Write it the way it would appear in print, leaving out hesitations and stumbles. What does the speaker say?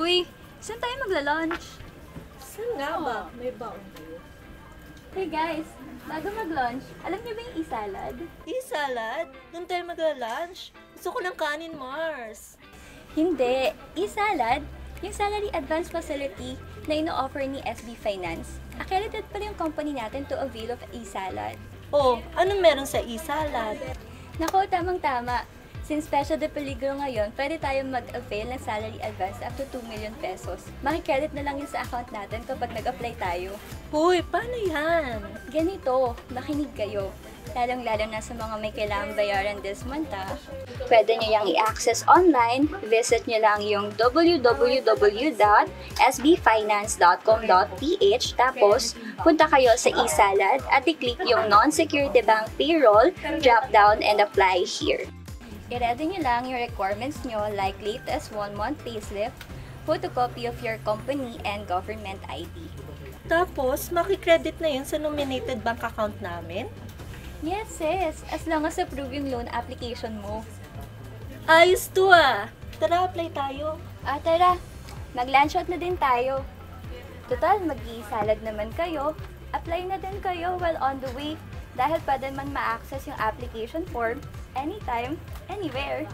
Uy, saan tayo magla-lunch? Saan nga ba? May baon kayo? Hey guys, bago mag-lunch, alam niyo ba yung e-salad? E-salad? Doon tayo magla-lunch? Gusto ko ng kanin, Mars. Hindi, e-salad, yung salary advance facility na ino-offer ni SB Finance. Accredited pala yung company natin to avail of e-salad. Oh, anong meron sa e-salad? Nako, tamang-tama. Since Special de Peligro ngayon, pwede tayong mag-avail ng salary advance up to 2 million pesos. Makikredit na lang yun sa account natin kapag nag-apply tayo. Hoy, paano yan? Ganito, makinig kayo. Lalong-lalo na sa mga may kailangang bayaran this month, ha? Pwede nyo yung i-access online. Visit nyo lang yung www.sbfinance.com.ph tapos punta kayo sa e-salad at i-click yung non-security bank payroll, drop down, and apply here. I-ready nyo lang yung requirements nyo like latest 1-month payslip, photocopy of your company, and government ID. Tapos, makikredit na yun sa nominated bank account namin? Yes, sis. As long as approve yung loan application mo. Ayos to ah! Tara, apply tayo. Tara. Mag-lunch out na din tayo. Total, mag-i-salad naman kayo. Apply na din kayo while on the way dahil pwede man ma-access yung application form anytime, anywhere.